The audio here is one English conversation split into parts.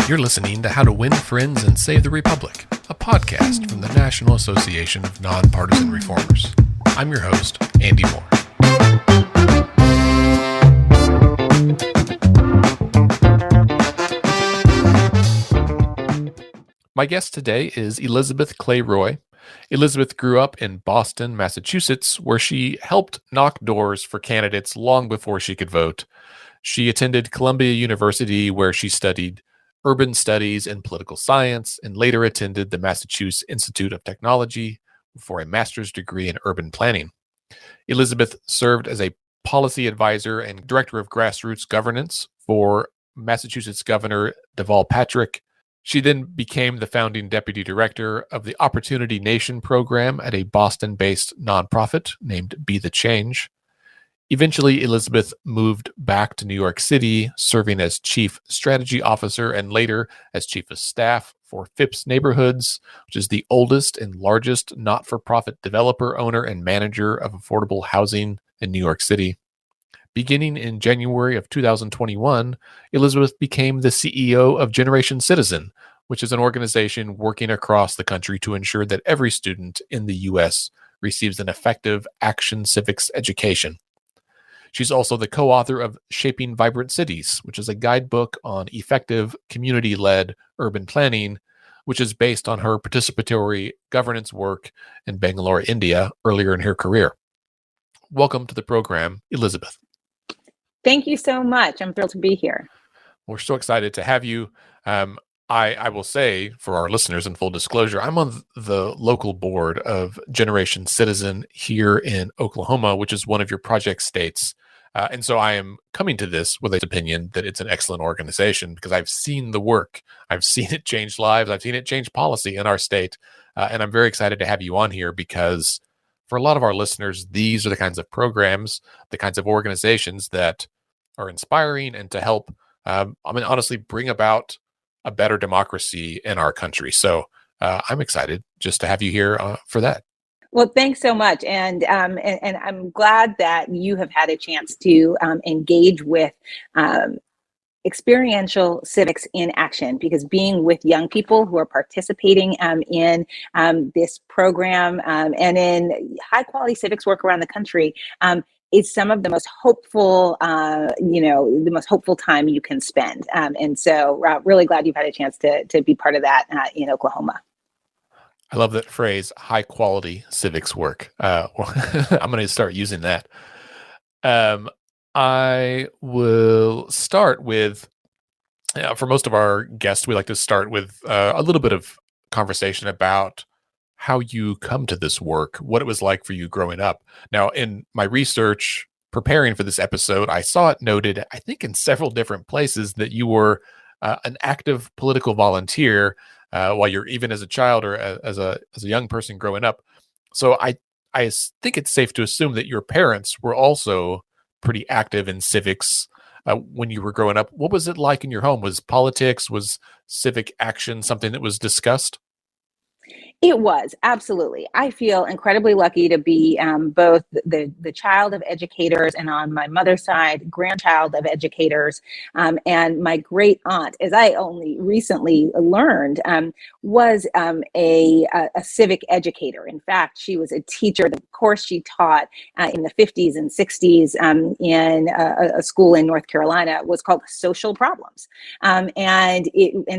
You're listening to How to Win Friends and Save the Republic, a podcast from the National Association of Nonpartisan Reformers. I'm your host, Andy Moore. My guest today is Elizabeth Clay Roy. Elizabeth grew up in Boston, Massachusetts, where she helped knock doors for candidates long before she could vote. She attended Columbia University, where she studied urban studies and political science, and later attended the Massachusetts Institute of Technology for a master's degree in urban planning. Elizabeth served as a policy advisor and director of grassroots governance for Massachusetts Governor Deval Patrick. She then became the founding deputy director of the Opportunity Nation program at a Boston-based nonprofit named Be the Change. Eventually, Elizabeth moved back to New York City, serving as chief strategy officer and later as chief of staff for Phipps Neighborhoods, which is the oldest and largest not-for-profit developer, owner, and manager of affordable housing in New York City. Beginning in January of 2021, Elizabeth became the CEO of Generation Citizen, which is an organization working across the country to ensure that every student in the U.S. receives an effective action civics education. She's also the co-author of Shaping Vibrant Cities, which is a guidebook on effective community-led urban planning, which is based on her participatory governance work in Bangalore, India, earlier in her career. Welcome to the program, Elizabeth. Thank you so much. I'm thrilled to be here. We're so excited to have you. I will say, for our listeners, in full disclosure, I'm on the local board of Generation Citizen here in Oklahoma, which is one of your project states. And so I am coming to this with an opinion that it's an excellent organization because I've seen the work. I've seen it change lives. I've seen it change policy in our state. And I'm very excited to have you on here because for a lot of our listeners, these are the kinds of programs, the kinds of organizations that are inspiring and to help, honestly, bring about a better democracy in our country. So I'm excited just to have you here for that. Well, thanks so much. And I'm glad that you have had a chance to engage with experiential civics in action, because being with young people who are participating in this program and in high quality civics work around the country is some of the most hopeful, the most hopeful time you can spend. And so really glad you've had a chance to be part of that in Oklahoma. I love that phrase, high quality civics work. I'm going to start using that. I will start with, for most of our guests, we like to start with a little bit of conversation about how you come to this work, what it was like for you growing up. Now, in my research preparing for this episode, I saw it noted, I think in several different places, that you were an active political volunteer while you're even as a child or as a young person growing up. So I think it's safe to assume that your parents were also pretty active in civics when you were growing up. What was it like in your home? Was politics, was civic action something that was discussed? It was, absolutely. I feel incredibly lucky to be both the child of educators and, on my mother's side, grandchild of educators. And my great aunt, as I only recently learned, was a civic educator. In fact, she was a teacher. The course she taught in the 50s and 60s in a school in North Carolina was called Social Problems. And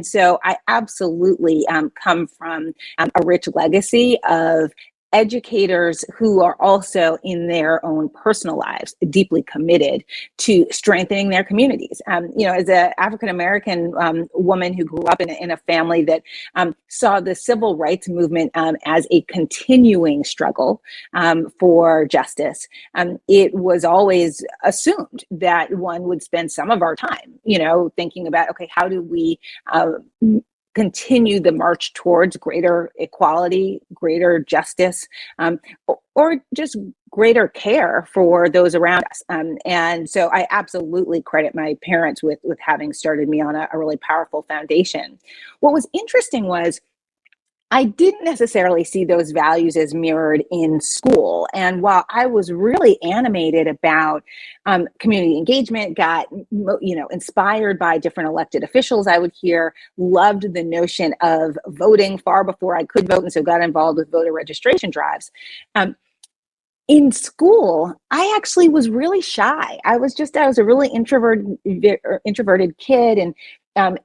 so I absolutely come from a rich legacy of educators who are also in their own personal lives deeply committed to strengthening their communities. As an African-American woman who grew up in a family that saw the civil rights movement as a continuing struggle for justice, it was always assumed that one would spend some of our time, thinking about, okay, how do we continue the march towards greater equality, greater justice, or just greater care for those around us. And so I absolutely credit my parents with having started me on a really powerful foundation. What was interesting was I didn't necessarily see those values as mirrored in school. And while I was really animated about community engagement, got inspired by different elected officials I would hear, loved the notion of voting far before I could vote, and so got involved with voter registration drives. Um, in school, I actually was really shy. I was a really introverted kid, and um,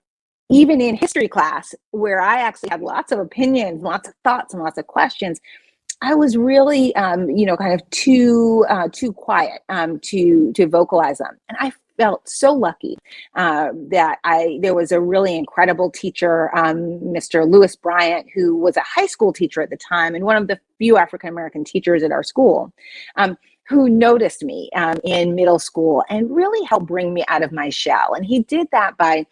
even in history class, where I actually had lots of opinions, lots of thoughts, and lots of questions, I was really, kind of too quiet to vocalize them. And I felt so lucky that there was a really incredible teacher, Mr. Lewis Bryant, who was a high school teacher at the time and one of the few African American teachers at our school. Who noticed me in middle school and really helped bring me out of my shell. And he did that by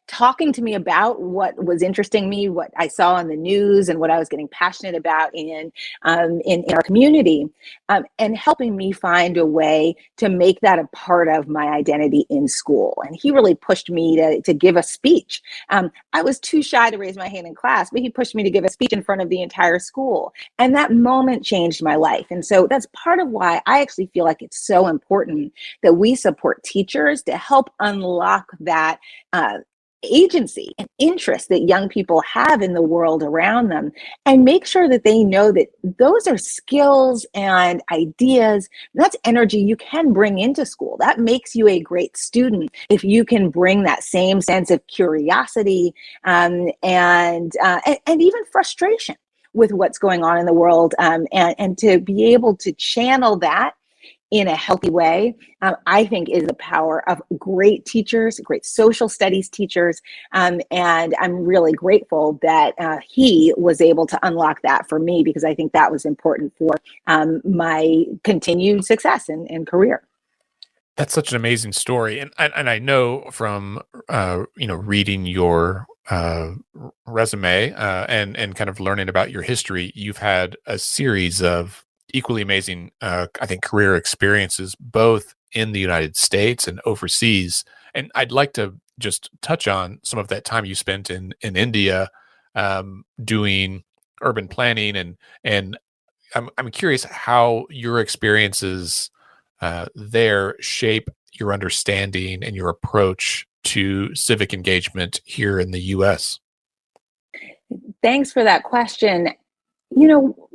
talking to me about what was interesting me, what I saw in the news, and what I was getting passionate about in our community, and helping me find a way to make that a part of my identity in school. And he really pushed me to give a speech. I was too shy to raise my hand in class, but he pushed me to give a speech in front of the entire school. And that moment changed my life. And so that's part of why I actually feel like it's so important that we support teachers to help unlock that agency and interest that young people have in the world around them, and make sure that they know that those are skills and ideas. That's energy you can bring into school. That makes you a great student if you can bring that same sense of curiosity and even frustration with what's going on in the world, and to be able to channel that in a healthy way, I think is the power of great teachers, great social studies teachers. And I'm really grateful that he was able to unlock that for me, because I think that was important for my continued success and career. That's such an amazing story, and I know from reading your resume and kind of learning about your history, you've had a series of equally amazing, I think, career experiences both in the United States and overseas. And I'd like to just touch on some of that time you spent in India, doing urban planning, and I'm curious how your experiences there shape your understanding and your approach to civic engagement here in the U.S. Thanks for that question. You know,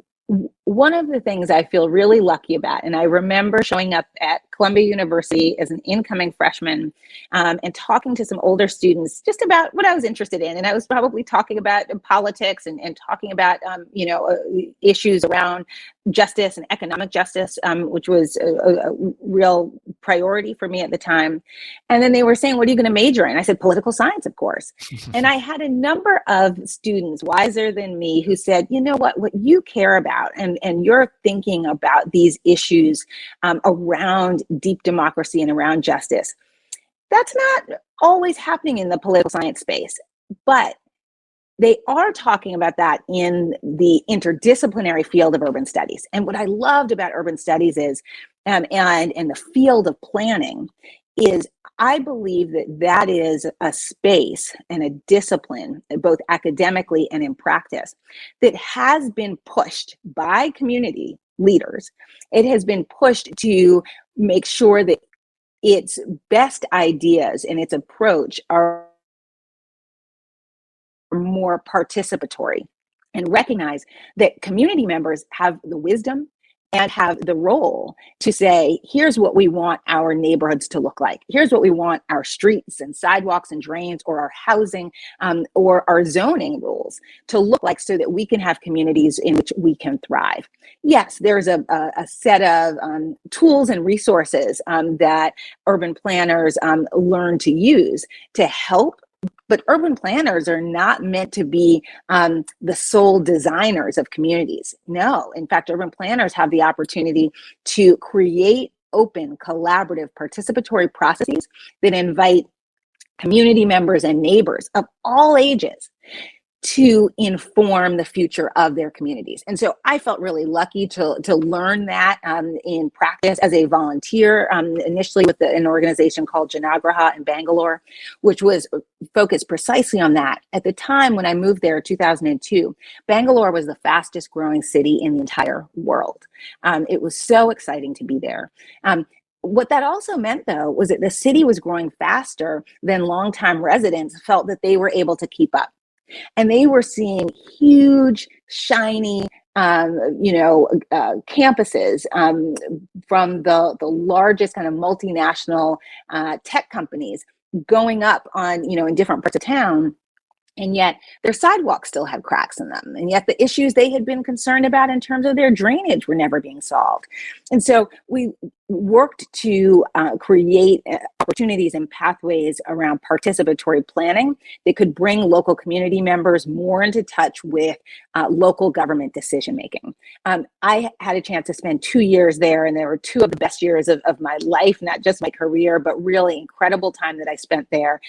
one of the things I feel really lucky about, and I remember showing up at Columbia University as an incoming freshman, and talking to some older students just about what I was interested in. And I was probably talking about politics and talking about, issues around justice and economic justice, which was a real priority for me at the time. And then they were saying, "What are you going to major in?" I said, "Political science, of course." And I had a number of students wiser than me who said, "You know what you care about, and you're thinking about these issues around deep democracy and around justice. That's not always happening in the political science space, but they are talking about that in the interdisciplinary field of urban studies." And what I loved about urban studies is, and the field of planning is, I believe that is a space and a discipline, both academically and in practice, that has been pushed by community leaders. It has been pushed to make sure that its best ideas and its approach are more participatory, and recognize that community members have the wisdom and have the role to say, here's what we want our neighborhoods to look like. Here's what we want our streets and sidewalks and drains, or our housing, or our zoning rules to look like, so that we can have communities in which we can thrive. Yes, there's a set of tools and resources that urban planners learn to use to help. But urban planners are not meant to be the sole designers of communities. No, in fact, urban planners have the opportunity to create open, collaborative, participatory processes that invite community members and neighbors of all ages to inform the future of their communities. And so I felt really lucky to learn that in practice as a volunteer, initially with an organization called Janagraha in Bangalore, which was focused precisely on that. At the time when I moved there, 2002, Bangalore was the fastest growing city in the entire world. It was so exciting to be there. What that also meant, though, was that the city was growing faster than longtime residents felt that they were able to keep up. And they were seeing huge, shiny, campuses from the largest kind of multinational tech companies going up on, in different parts of town. And yet their sidewalks still had cracks in them. And yet the issues they had been concerned about in terms of their drainage were never being solved. And so we worked to create opportunities and pathways around participatory planning that could bring local community members more into touch with local government decision making. I had a chance to spend 2 years there, and there were 2 of the best years of my life, not just my career, but really incredible time that I spent there.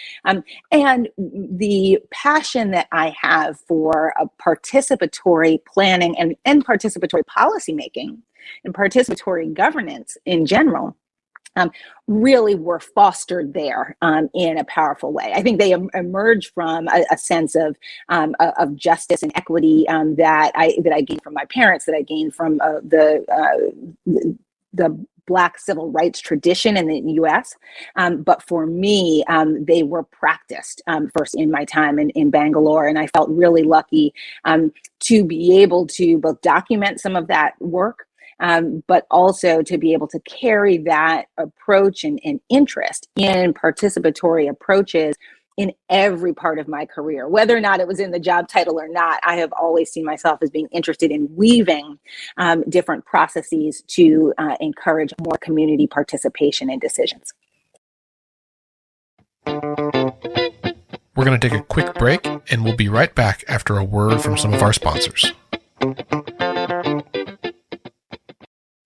And the passion that I have for participatory planning and participatory policymaking and participatory governance in general really were fostered there in a powerful way. I think they emerged from a sense of justice and equity that I gained from my parents, that I gained from the Black civil rights tradition in the U.S. But for me, they were practiced first in my time in Bangalore. And I felt really lucky to be able to both document some of that work, but also to be able to carry that approach and interest in participatory approaches in every part of my career. Whether or not it was in the job title or not, I have always seen myself as being interested in weaving different processes to encourage more community participation in decisions. We're going to take a quick break, and we'll be right back after a word from some of our sponsors.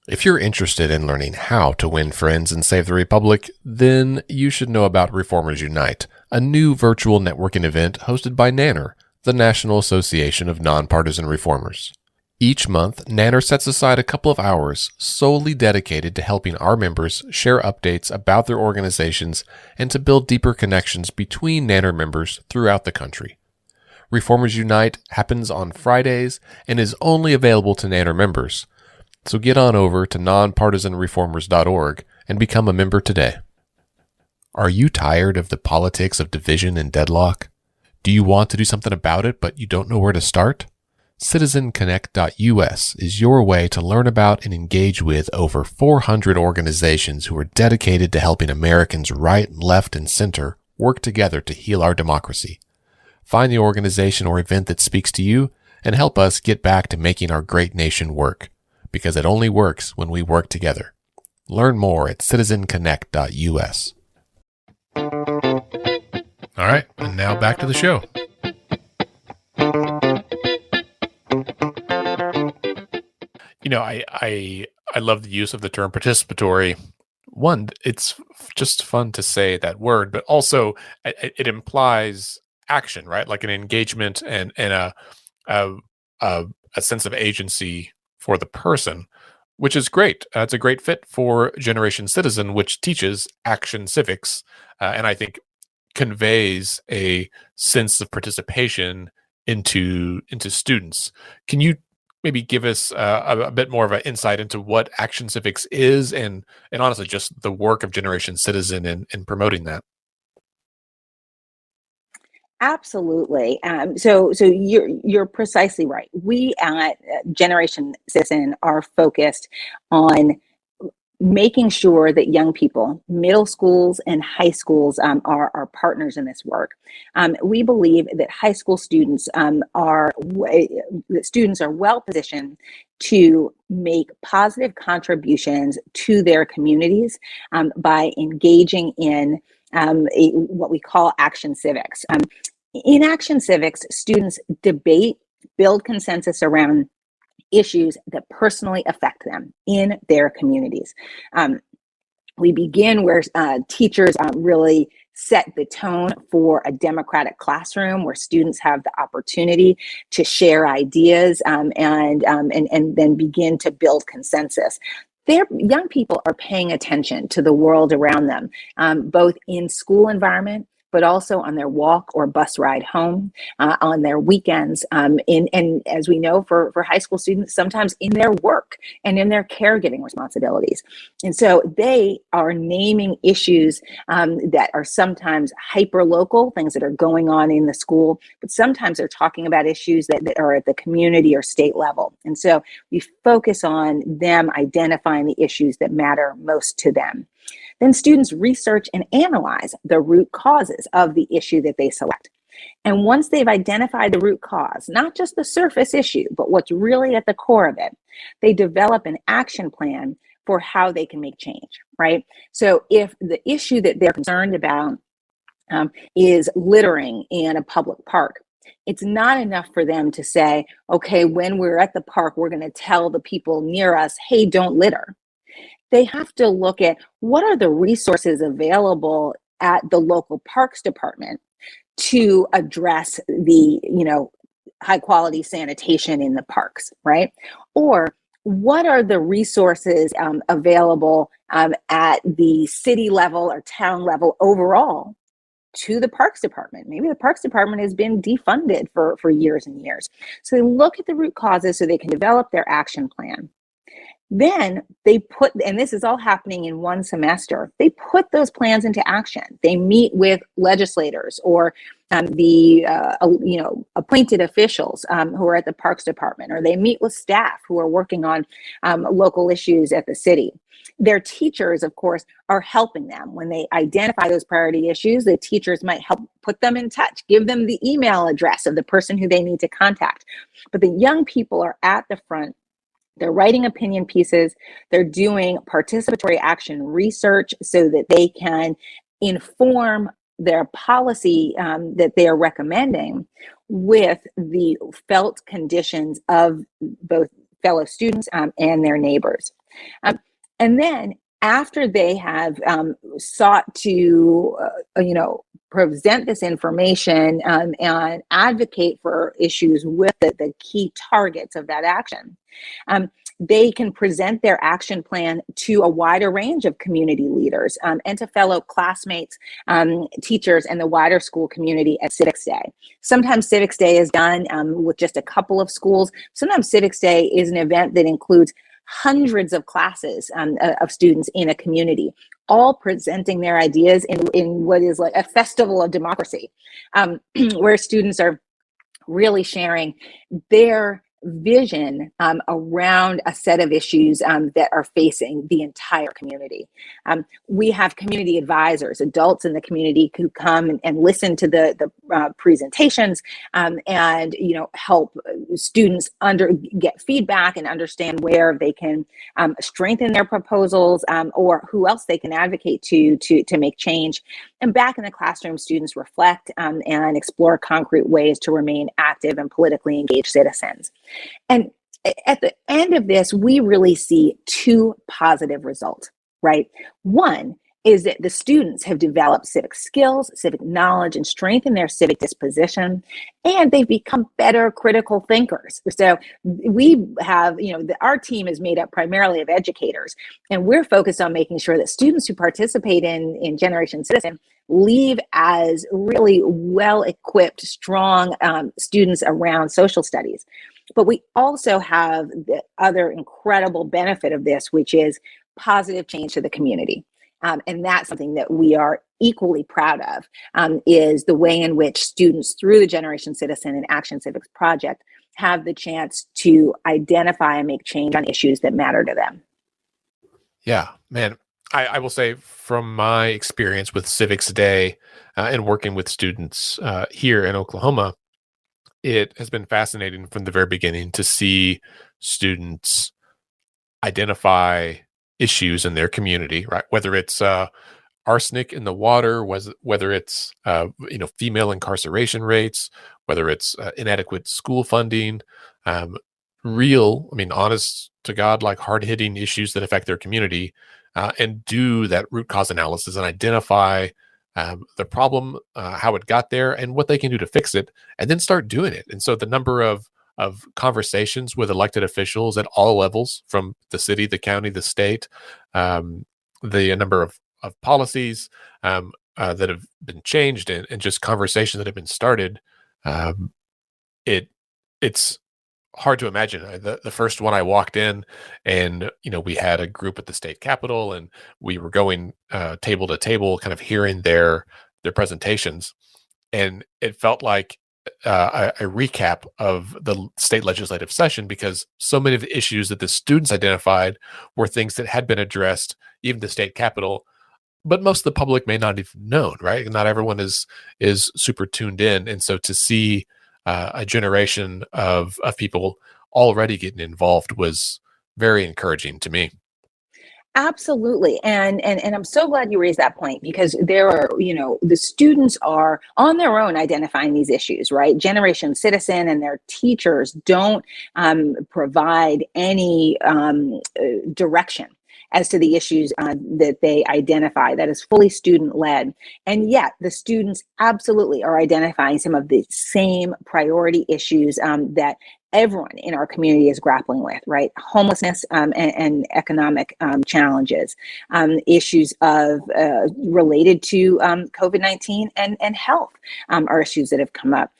If you're interested in learning how to win friends and save the Republic, then you should know about Reformers Unite, a new virtual networking event hosted by NANNER, the National Association of Nonpartisan Reformers. Each month, NANNER sets aside a couple of hours solely dedicated to helping our members share updates about their organizations and to build deeper connections between NANNER members throughout the country. Reformers Unite happens on Fridays and is only available to NANNER members. So get on over to nonpartisanreformers.org and become a member today. Are you tired of the politics of division and deadlock? Do you want to do something about it, but you don't know where to start? CitizenConnect.us is your way to learn about and engage with over 400 organizations who are dedicated to helping Americans right, left, and center work together to heal our democracy. Find the organization or event that speaks to you and help us get back to making our great nation work. Because it only works when we work together. Learn more at citizenconnect.us. All right, and now back to the show. I love the use of the term participatory. One, it's just fun to say that word, but also it implies action, right? Like an engagement and a sense of agency for the person, which is great. It's a great fit for Generation Citizen, which teaches action civics, and I think conveys a sense of participation into students. Can you maybe give us a bit more of an insight into what action civics is, and honestly, just the work of Generation Citizen in promoting that? Absolutely. So you're precisely right. We at Generation Citizen are focused on making sure that young people, middle schools and high schools, are partners in this work. We believe that high school students are well positioned to make positive contributions to their communities by engaging in what we call action civics. In action civics, students debate, build consensus around issues that personally affect them in their communities. We begin where teachers really set the tone for a democratic classroom where students have the opportunity to share ideas, and then begin to build consensus. Their young people are paying attention to the world around them, both in school environment, but also on their walk or bus ride home, on their weekends, and as we know, for high school students, sometimes in their work and in their caregiving responsibilities. And so they are naming issues that are sometimes hyper local, things that are going on in the school, but sometimes they're talking about issues that are at the community or state level. And so we focus on them identifying the issues that matter most to them. Then students research and analyze the root causes of the issue that they select. And once they've identified the root cause, not just the surface issue, but what's really at the core of it, they develop an action plan for how they can make change, right? So if the issue that they're concerned about is littering in a public park, it's not enough for them to say, okay, when we're at the park, we're going to tell the people near us, hey, don't litter. They have to look at what are the resources available at the local parks department to address the, high quality sanitation in the parks, right? Or what are the resources available at the city level or town level overall to the parks department? Maybe the parks department has been defunded for years and years. So they look at the root causes so they can develop their action plan. Then they put, and this is all happening in one semester, they put those plans into action. They meet with legislators or the appointed officials who are at the Parks Department, or they meet with staff who are working on local issues at the city. Their teachers, of course, are helping them. When they identify those priority issues, the teachers might help put them in touch, give them the email address of the person who they need to contact. But the young people are at the front. They're writing opinion pieces. They're doing participatory action research so that they can inform their policy that they are recommending with the felt conditions of both fellow students and their neighbors. And then after they have sought to, present this information and advocate for issues with the key targets of that action, they can present their action plan to a wider range of community leaders and to fellow classmates, teachers, and the wider school community at Civics Day. Sometimes Civics Day is done with just a couple of schools. Sometimes Civics Day is an event that includes hundreds of classes of students in a community, all presenting their ideas in what is like a festival of democracy, where students are really sharing their vision around a set of issues that are facing the entire community. We have community advisors, adults in the community who come and listen to the presentations and help students get feedback and understand where they can strengthen their proposals or who else they can advocate to make change. And back in the classroom, students reflect and explore concrete ways to remain active and politically engaged citizens. And at the end of this, we really see two positive results, right? One is that the students have developed civic skills, civic knowledge, and strengthened their civic disposition, and they've become better critical thinkers. So we have, our team is made up primarily of educators, and we're focused on making sure that students who participate in Generation Citizen leave as really well-equipped, strong students around social studies. But we also have the other incredible benefit of this, which is positive change to the community. And that's something that we are equally proud of, is the way in which students through the Generation Citizen and Action Civics Project have the chance to identify and make change on issues that matter to them. Yeah, man. I will say from my experience with Civics Day and working with students here in Oklahoma, it has been fascinating from the very beginning to see students identify issues in their community, right? Whether it's arsenic in the water, whether it's female incarceration rates, whether it's inadequate school funding, honest to God, like hard-hitting issues that affect their community, and do that root cause analysis and identify the problem, how it got there, and what they can do to fix it, and then start doing it. And so the number of conversations with elected officials at all levels, from the city, the county, the state, the number of policies that have been changed, and just conversations that have been started, um, it it's hard to imagine. The first one, I walked in, and we had a group at the state capitol, and we were going table to table, kind of hearing their presentations, and it felt like a recap of the state legislative session, because so many of the issues that the students identified were things that had been addressed, even the state capitol, but most of the public may not have known, right? Not everyone is super tuned in, and so to see a generation of people already getting involved was very encouraging to me. Absolutely. And I'm so glad you raised that point, because there are, the students are on their own identifying these issues, right? Generation Citizen and their teachers don't provide any direction as to the issues that they identify. That is fully student led. And yet the students absolutely are identifying some of the same priority issues that everyone in our community is grappling with, right? Homelessness and economic challenges, issues of related to COVID-19 and health are issues that have come up.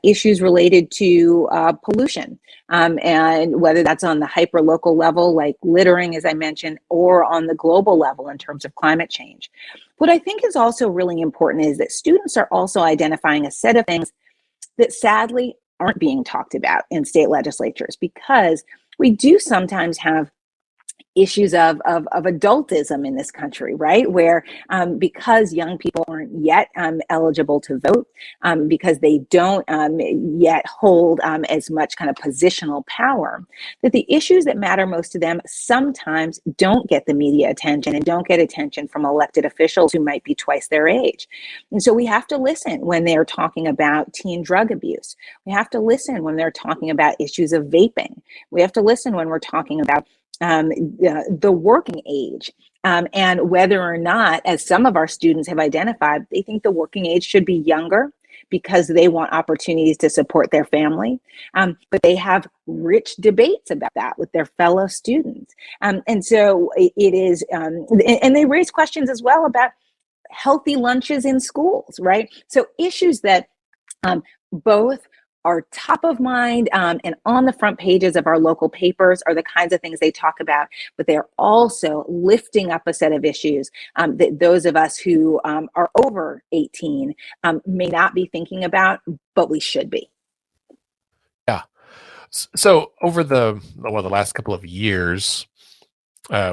Issues related to pollution, and whether that's on the hyper local level, like littering, as I mentioned, or on the global level in terms of climate change. What I think is also really important is that students are also identifying a set of things that sadly aren't being talked about in state legislatures, because we do sometimes have issues of adultism in this country, right? Where because young people aren't yet eligible to vote, because they don't yet hold as much kind of positional power, that the issues that matter most to them sometimes don't get the media attention and don't get attention from elected officials who might be twice their age. And so we have to listen when they're talking about teen drug abuse. We have to listen when they're talking about issues of vaping. We have to listen when we're talking about the working age, and whether or not, as some of our students have identified, they think the working age should be younger because they want opportunities to support their family. But they have rich debates about that with their fellow students. And so it is, and they raise questions as well about healthy lunches in schools, right? So issues that both are top of mind and on the front pages of our local papers are the kinds of things they talk about, but they're also lifting up a set of issues that those of us who are over 18 may not be thinking about, but we should be. Yeah. So over the last couple of years,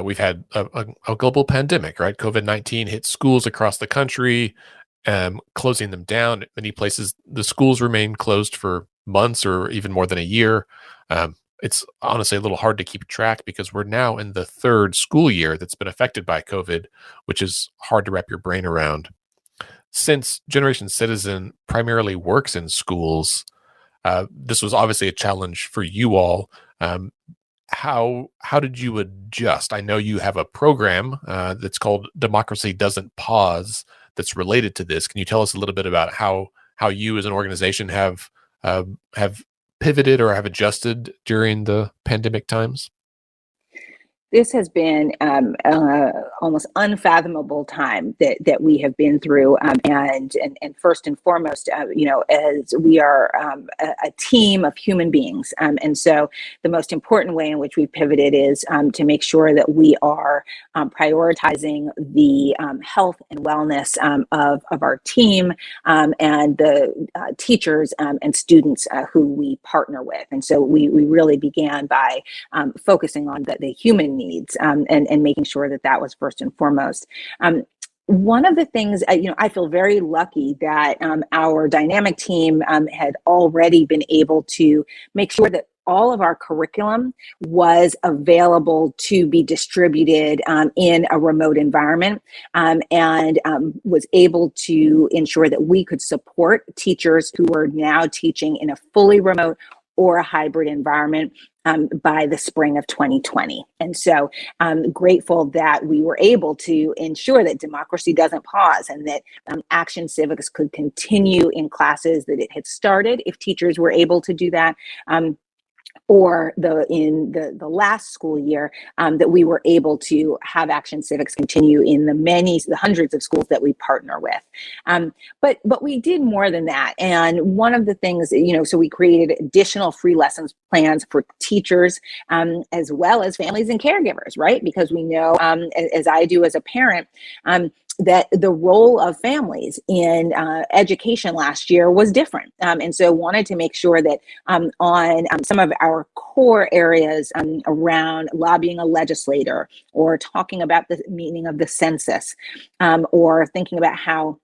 we've had a global pandemic, right? COVID-19 hit schools across the country, closing them down. In many places, the schools remain closed for months or even more than a year. It's honestly a little hard to keep track, because we're now in the third school year that's been affected by COVID, which is hard to wrap your brain around. Since Generation Citizen primarily works in schools, this was obviously a challenge for you all. How did you adjust? I know you have a program that's called Democracy Doesn't Pause that's related to this. Can you tell us a little bit about how you as an organization have pivoted or have adjusted during the pandemic times? This has been almost unfathomable time that we have been through, and first and foremost, as we are a team of human beings, and so the most important way in which we pivoted is to make sure that we are prioritizing the health and wellness of our team and the teachers and students who we partner with, and so we really began by focusing on the human needs and making sure that was first and foremost. One of the things, I feel very lucky that our dynamic team had already been able to make sure that all of our curriculum was available to be distributed in a remote environment, and was able to ensure that we could support teachers who are now teaching in a fully remote or a hybrid environment by the spring of 2020. And so I'm grateful that we were able to ensure that democracy doesn't pause and that Action Civics could continue in classes that it had started if teachers were able to do that. Or in the last school year, that we were able to have Action Civics continue in the hundreds of schools that we partner with. But we did more than that. And one of the things, so we created additional free lessons plans for teachers, as well as families and caregivers, right? Because we know, as I do as a parent, that the role of families in education last year was different. And so wanted to make sure that on some of our core areas around lobbying a legislator or talking about the meaning of the census, or thinking about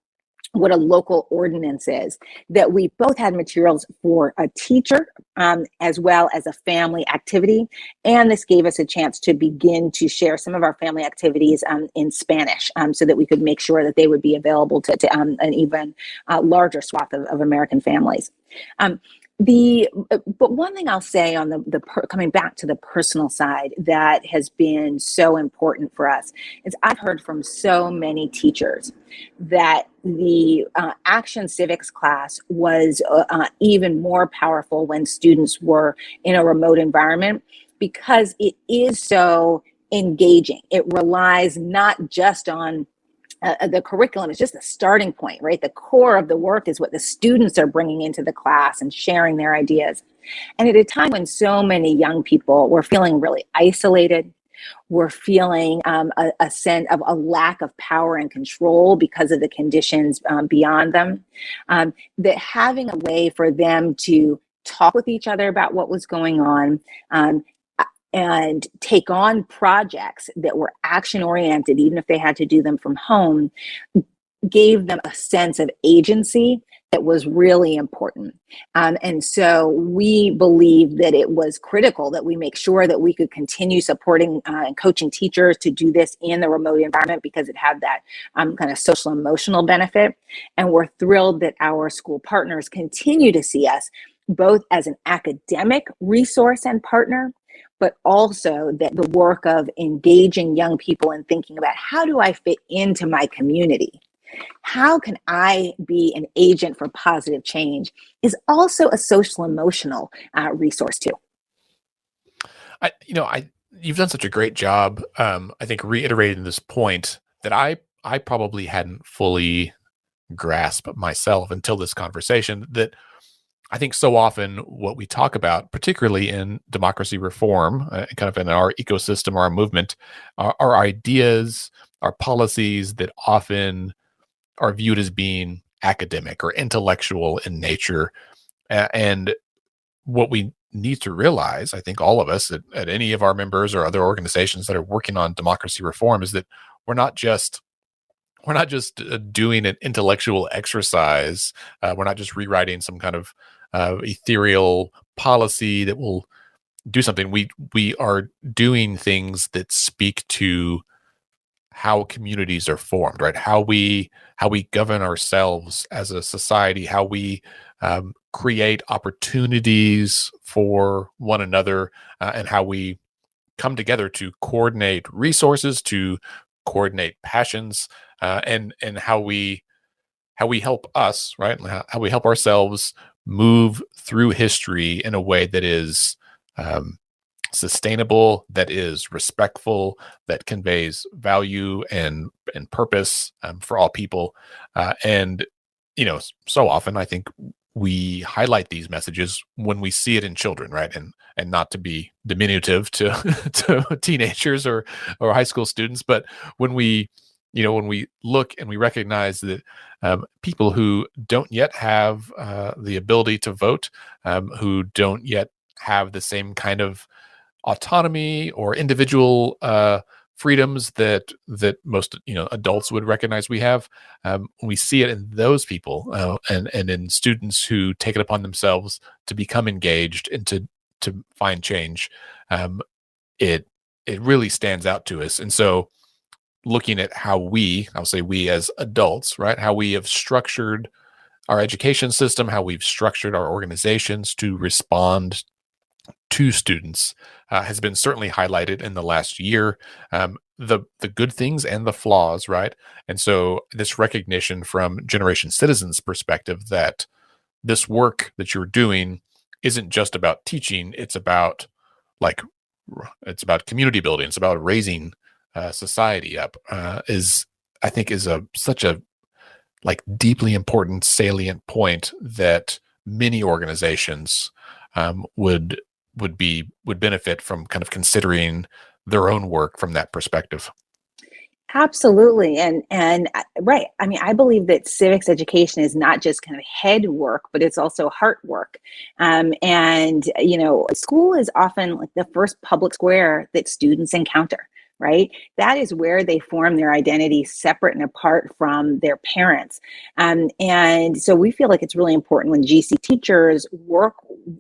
what a local ordinance is, that we both had materials for a teacher as well as a family activity. And this gave us a chance to begin to share some of our family activities in Spanish, so that we could make sure that they would be available to an even larger swath of American families. But one thing I'll say on coming back to the personal side that has been so important for us is I've heard from so many teachers that the Action Civics class was even more powerful when students were in a remote environment, because it is so engaging. It relies not just on the curriculum is just the starting point, right? The core of the work is what the students are bringing into the class and sharing their ideas. And at a time when so many young people were feeling really isolated, were feeling a sense of a lack of power and control because of the conditions beyond them, that having a way for them to talk with each other about what was going on, and take on projects that were action oriented, even if they had to do them from home, gave them a sense of agency that was really important. And so we believe that it was critical that we make sure that we could continue supporting and coaching teachers to do this in the remote environment, because it had that kind of social emotional benefit. And we're thrilled that our school partners continue to see us both as an academic resource and partner, but also that the work of engaging young people and thinking about, how do I fit into my community? How can I be an agent for positive change, is also a social emotional resource too. You've done such a great job, I think, reiterating this point that I probably hadn't fully grasped myself until this conversation, that I think so often what we talk about, particularly in democracy reform, kind of in our ecosystem or our movement, are ideas, are policies that often are viewed as being academic or intellectual in nature. And what we need to realize, I think all of us at any of our members or other organizations that are working on democracy reform, is that we're not just doing an intellectual exercise. We're not just rewriting some kind of ethereal policy that will do something. We are doing things that speak to how communities are formed, right? How we govern ourselves as a society, how we create opportunities for one another, and how we come together to coordinate resources, to coordinate passions, and how we help us, right? How we help ourselves move through history in a way that is sustainable, that is respectful, that conveys value and purpose for all people. And so often I think we highlight these messages when we see it in children, right? And not to be diminutive to to teenagers or high school students, but when we look and we recognize that people who don't yet have the ability to vote, who don't yet have the same kind of autonomy or individual freedoms that most adults would recognize we have, we see it in those people, and in students who take it upon themselves to become engaged and to find change. It really stands out to us. And so looking at how I'll say we as adults, right, how we have structured our education system, how we've structured our organizations to respond to students has been certainly highlighted in the last year. The good things and the flaws, right? And so this recognition from Generation Citizens' perspective that this work that you're doing isn't just about teaching; like it's about community building. It's about raising society up. Is I think is a such a like deeply important salient point that many organizations would benefit from kind of considering their own work from that perspective. Absolutely. And right. I mean, I believe that civics education is not just kind of head work, but it's also heart work. And, school is often like the first public square that students encounter, right? That is where they form their identity separate and apart from their parents. And so we feel like it's really important when GC teachers work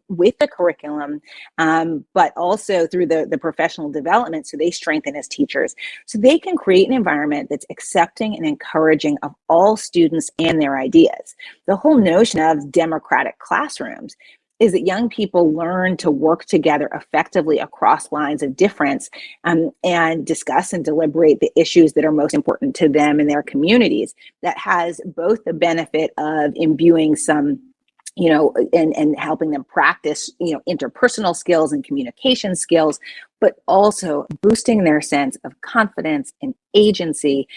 with the curriculum, but also through the professional development, so they strengthen as teachers, so they can create an environment that's accepting and encouraging of all students and their ideas. The whole notion of democratic classrooms is that young people learn to work together effectively across lines of difference, and discuss and deliberate the issues that are most important to them and their communities. That has both the benefit of imbuing some and helping them practice, interpersonal skills and communication skills, but also boosting their sense of confidence and agency,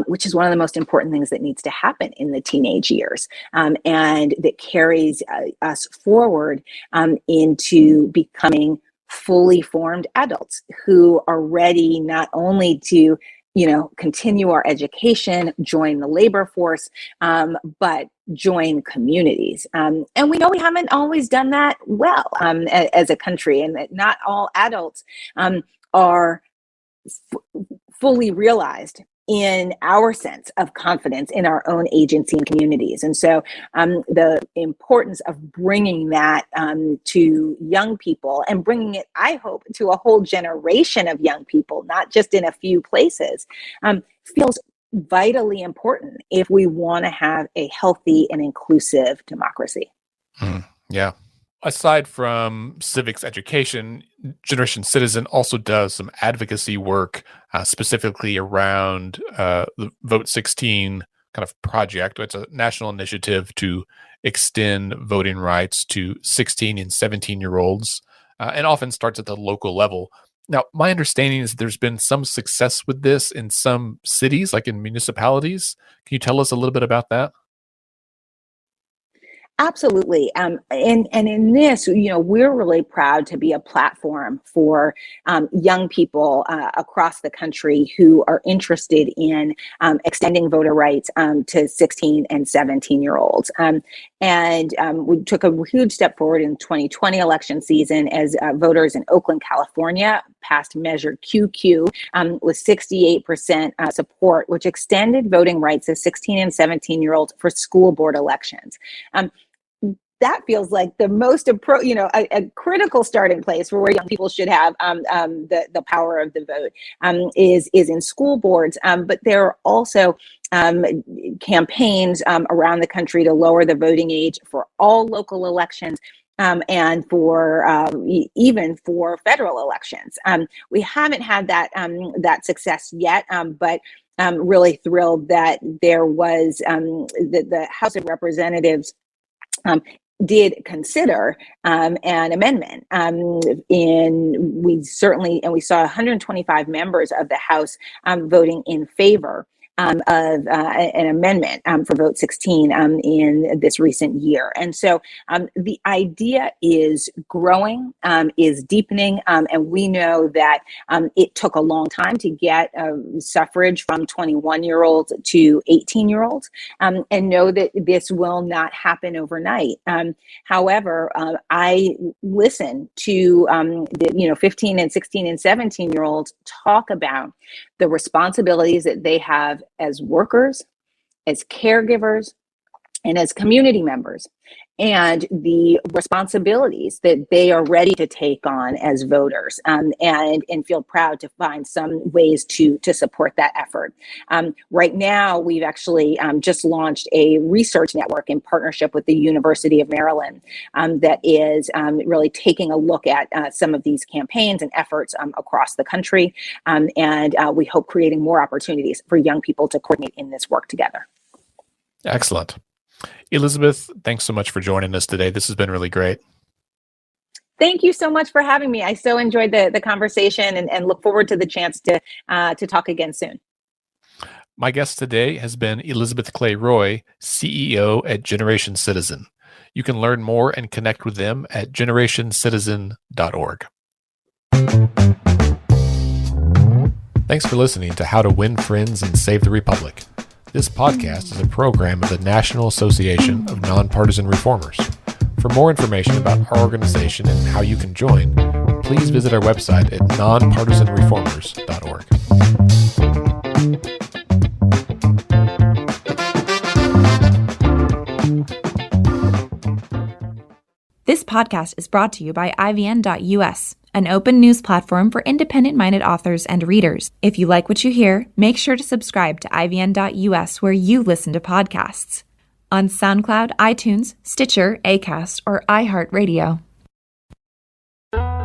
which is one of the most important things that needs to happen in the teenage years, and that carries us forward into becoming fully formed adults who are ready not only to continue our education, join the labor force, but join communities. And we know we haven't always done that well as a country, and that not all adults are fully realized in our sense of confidence in our own agency and communities. And so the importance of bringing that to young people, and bringing it, I hope, to a whole generation of young people, not just in a few places, feels vitally important if we want to have a healthy and inclusive democracy. Yeah. Aside from civics education, Generation Citizen also does some advocacy work, specifically around the Vote 16 kind of project. It's a national initiative to extend voting rights to 16 and 17-year-olds, and often starts at the local level. Now, my understanding is there's been some success with this in some cities, like in municipalities. Can you tell us a little bit about that? Absolutely. And in this, we're really proud to be a platform for young people across the country who are interested in extending voter rights to 16 and 17-year-olds. And we took a huge step forward in 2020 election season as voters in Oakland, California passed Measure QQ with 68% support, which extended voting rights to 16 and 17-year-olds for school board elections. That feels like the most a critical starting place for where young people should have the power of the vote is in school boards. But there are also campaigns around the country to lower the voting age for all local elections. And for even for federal elections. We haven't had that success yet, but I'm really thrilled that there was the House of Representatives did consider an amendment. We saw 125 members of the House voting in favor of an amendment for Vote 16 in this recent year. And so the idea is growing, is deepening, and we know that it took a long time to get suffrage from 21-year-olds to 18-year-olds, and know that this will not happen overnight. However, I listen to 15 and 16 and 17-year-olds talk about the responsibilities that they have as workers, as caregivers, and as community members, and the responsibilities that they are ready to take on as voters, and feel proud to find some ways to support that effort. Right now, we've actually just launched a research network in partnership with the University of Maryland that is really taking a look at some of these campaigns and efforts across the country, and we hope creating more opportunities for young people to coordinate in this work together. Excellent. Elizabeth, thanks so much for joining us today. This has been really great. Thank you so much for having me. I so enjoyed the conversation and look forward to the chance to talk again soon. My guest today has been Elizabeth Clay Roy, CEO at Generation Citizen. You can learn more and connect with them at generationcitizen.org. Thanks for listening to How to Win Friends and Save the Republic. This podcast is a program of the National Association of Nonpartisan Reformers. For more information about our organization and how you can join, please visit our website at nonpartisanreformers.org. This podcast is brought to you by IVN.US, an open news platform for independent-minded authors and readers. If you like what you hear, make sure to subscribe to IVN.US where you listen to podcasts. On SoundCloud, iTunes, Stitcher, Acast, or iHeartRadio.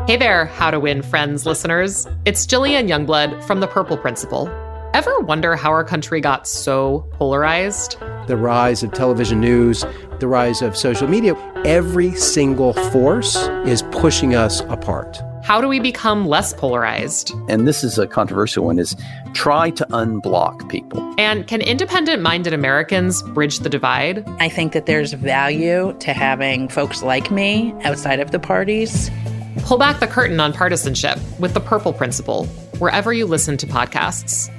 Hey there, How to Win Friends listeners. It's Jillian Youngblood from The Purple Principle. Ever wonder how our country got so polarized? The rise of television news, the rise of social media, every single force is pushing us apart. How do we become less polarized? And this is a controversial one, is try to unblock people. And can independent-minded Americans bridge the divide? I think that there's value to having folks like me outside of the parties. Pull back the curtain on partisanship with The Purple Principle, wherever you listen to podcasts.